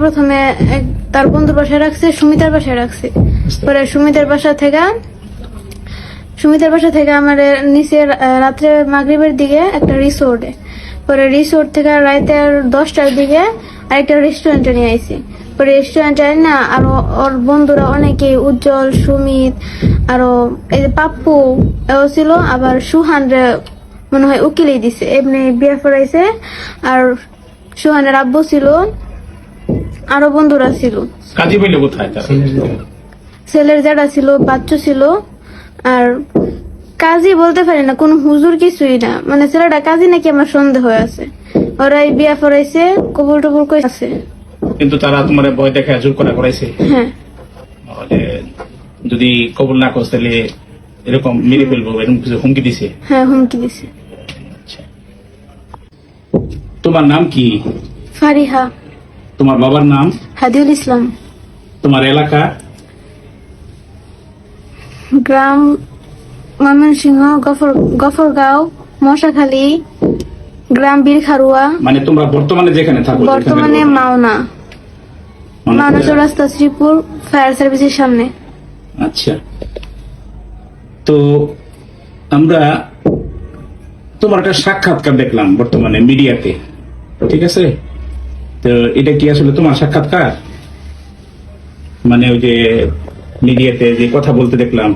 প্রথমে তার বন্ধুর বাসায় রাখছে, সুমিতার বাসায় রাখছে। পরে সুমিতার বাসা থেকে আমার নিচে রাত্রে মাগরিবের দিকে একটা রিসোর্টে, পরে রিসোর্ট থেকে রাতের 10টার দিকে আরেকটা রেস্টুরেন্টে নিয়ে আইছি। পরে রেস্টুরেন্টে না আরো ওর বন্ধুরা অনেকে, উজ্জ্বল, সুমিত, আরো এই যে পাপ্পু এও ছিল, আবার সুহান রে মনে হয় উকিলেই দিছে, এমনি বিয়ে পড়াইছে। আর সুহানের আব্বু ছিল, আরো বন্ধুরা ছিল। কাজী বইলে কোথায় তারা? ছেলের জায়গা ছিল, বাচ্চা ছিল। আর কাজী বলতে পারি না, কোন হুজুর কিছুই না, মানে ছেলেটা কাজী নাকি আমার সন্দেহ হয়ে আছে। ওরাই বিয়া পড়াইছে, কবুল টবুল করেছে। কিন্তু তারা তোমার ভয় দেখা জোর করা করাইছে। হ্যাঁ, যে যদি কবুল না করছ তাহলে এরকম মেরে ফেলবো, এরকম কিছু হুমকি দিছে। হ্যাঁ, হুমকি দিছে। আচ্ছা। তোমার নাম কি? ফারিহা। তোমার বাবার নাম? হাদিউল ইসলাম। তোমার এলাকা? গ্রাম ময়মনসিংহ, গফরগাঁও, মশাখালী, গ্রাম বীরখারুয়া। মানে তোমরা বর্তমানে যেখানে থাকো? বর্তমানে মাওনা চৌরাস্তা, শ্রীপুর ফায়ার সার্ভিসের সামনে। আচ্ছা, তো আমরা তোমার একটা সাক্ষাৎকার দেখলাম বর্তমানে মিডিয়াতে, ঠিক আছে? তো এটা কি আসলে তোমার সাক্ষাৎকার? মানে ওই যে মিডিয়াতে যে কথা বলতে দেখলাম,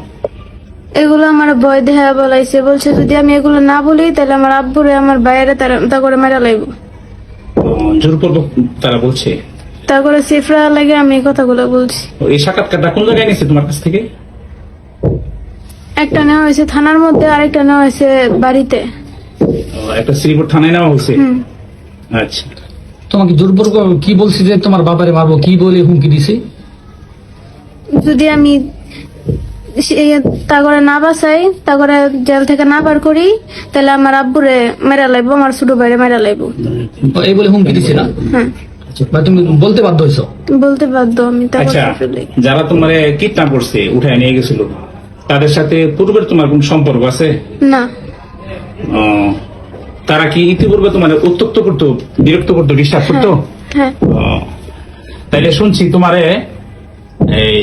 এগুলো আমার ভয় দেহা বলাইছে, বলছে যদি আমি এগুলো না বলি তাহলে আমার আব্বুরে আমার বাইরে তা করে মেরা লাগবো। জোরপূর্বক তারা বলছে, তা করে সিফরা লাগে আমি এই কথাগুলো বলছি। এই সাক্ষাৎকারটা কোন জায়গায় নিয়েছে তোমার কাছ থেকে? একটা নেওয়া হয়েছে থানার মধ্যে, আরেকটা নেওয়া হয়েছে বাড়িতে। একটা শ্রীপুর থানায় নেওয়া হয়েছে। আচ্ছা, তোমাকে জোরপূর্বক কি বলছি যে তোমার বাবারে মারবো, কি বলে হুমকি দিছে? যদি আমি তা করে না বাঁচাই, তা করে জেল থেকে না বার করি, তাহলে আমার আব্বুরে মেরা লাগবো, আমার ছোট ভাইরে মেরা লাগবো। এই বলে হুমকি দিছে না? হ্যাঁ, বা তুমি বলতে বাধ্য হয়েছো? বলতে বাধ্য আমি। আচ্ছা, যারা তোমার কিডন্যাপ করছে, উঠায় নিয়ে গেছিল, তাদের সাথে পূর্বের তোমার কোন সম্পর্ক আছে? না। তারা কি ইতিপূর্বে তোমার উত্তক্ত করতো, বিরক্ত করতো, ডিস্টার্ব করতো? হ্যাঁ। তাইলে শুনছি তোমারে এই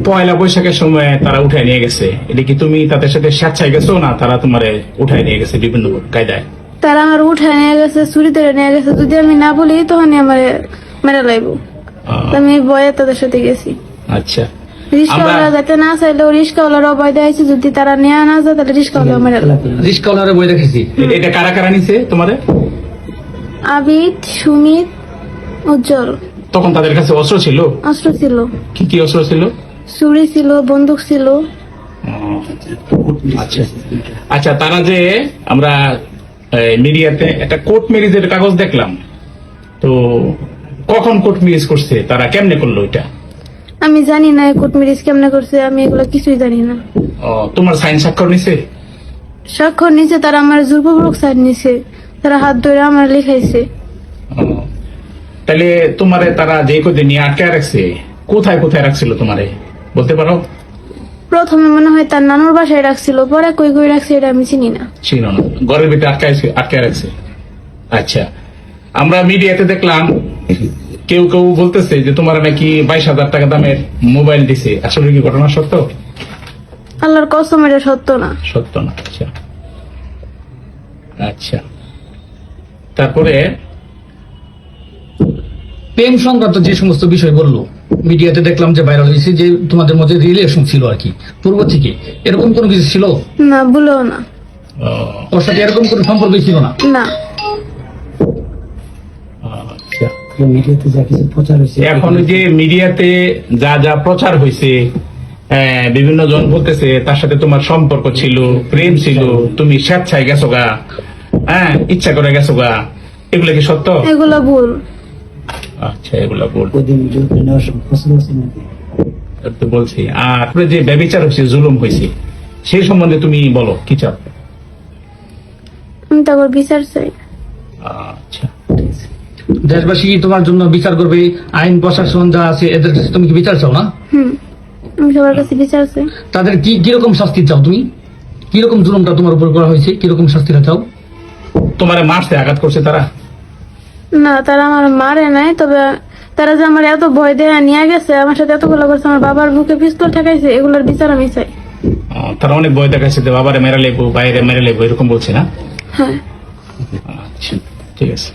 পয়লা বৈশাখের সময় তারা উঠায় নিয়ে গেছে, এটা কি তুমি তাদের সাথে স্বেচ্ছায় গেছো না তারা তোমারে উঠায় নিয়ে গেছে বিভিন্ন কায়দায়? তারা আমার উঠায় নিয়ে গেছে, চুরি করে নিয়ে গেছে। যদি আমি না বলি তখনই আমার মেরা লাগবো। আমি ভয়ে তাদের সাথে গেছি। আচ্ছা, রিস্কাওয়ালা যাতে না চাইলেও রিস্কাওয়ালারও ভয় দেখাইছে, যদি তারা নেওয়া না যায় তাহলে রিস্কাওয়ালা মেরা লাগবে। রিস্কাওয়ালারে বই দেখেছি। এটা কারা কারা নিছে তোমারে? আবিদ, সুমিত, উজ্জ্বল। তখন তাদের কাছে অস্ত্র ছিল? অস্ত্র ছিল। কি কি অস্ত্র ছিল? ছুরি ছিল, বন্দুক ছিল। আচ্ছা, আচ্ছা, তারা যে আমরা মিডিয়াতে একটা কোর্ট ম্যারেজের কাগজ দেখলাম, তো কখন কোর্ট ম্যারেজ করছে, তারা কেমনে করলো এটা? আমি জানি না কোর্ট ম্যারেজ কেমনে করছে, আমি এগুলো কিছুই জানি না। তোমার সাইন স্বাক্ষর নিছে? স্বাক্ষর নিছে, তারা আমার জোরপূর্বক সাইন নিছে, তারা হাত ধরে আমার লিখাইছে। তাহলে তোমারে তারা যে কদিন নিয়ে আটকায় রাখছে, কোথায় কোথায় রাখছিল তোমারে বলতে পারো? প্রথমে মনে হয় তার নানুর বাসায় রাখছিল, পরে কই কই রাখছে এটা আমি চিনি না। ছিল না, ঘরের ভিতরে আটকায় রাখছে। আচ্ছা, আমরা মিডিয়াতে দেখলাম কেউ কেউ বলতেছে যে তোমার নাকি 22,000 টাকা দামের মোবাইল দিছে, আসলে কি ঘটনা সত্য? আল্লাহর কসম এটা সত্য না। সত্য না। আচ্ছা, আচ্ছা, তারপরে প্রেম সংক্রান্ত যে সমস্ত বিষয় বললো মিডিয়াতে দেখলাম যে ভাইরাল হয়েছে, যে তোমাদের মধ্যে রিলেশন ছিল আর কি পূর্ব থেকে, এরকম কোনো কিছু ছিল না? বলেও না। ওর সাথে এরকম কোনো সম্পর্ক ছিল না? না। আচ্ছা, এখন যে মিডিয়াতে যা যা প্রচার হয়েছে, বিভিন্ন জন বলতেছে তার সাথে তোমার সম্পর্ক ছিল, প্রেম ছিল, তুমি স্বেচ্ছায় গেছো গা, ইচ্ছা করে গেছো গা, এগুলো কি সত্য? এগুলো ভুল। আচ্ছা, এগুলো ভুল তো বলছি। আর যে ব্যভিচার হয়েছে, জুলুম হয়েছে, সেই সম্বন্ধে তুমি বলো, কি চাও? আমি তারপর বিচার চাই। আচ্ছা, দেশবাসী কি তোমার জন্য বিচার করবে? আইন প্রশাসন যা আছে এদের কাছে তুমি কি বিচার চাও না? আমি সবার কাছে বিচার চাই। তাদের কি কিরকম শাস্তি চাও তুমি? কিরকম জুলুমটা তোমার উপর করা হয়েছে, কিরকম শাস্তিটা চাও? তোমার মারছে, আঘাত করছে তারা? না, তারা আমার মারে নাই, তবে তারা যে আমার এত ভয় দেয়া নিয়ে গেছে, আমার সাথে এতগুলো করছে, আমার বাবার বুকে পিস্তল ঠেকাইছে, এগুলোর বিচার আমি চাই। তারা অনেক ভয় দেখাচ্ছে যে বাবারে মেরে লেবো, বাইরে মেরে লেবো, এরকম বলছে না? হ্যাঁ। আচ্ছা, ঠিক আছে।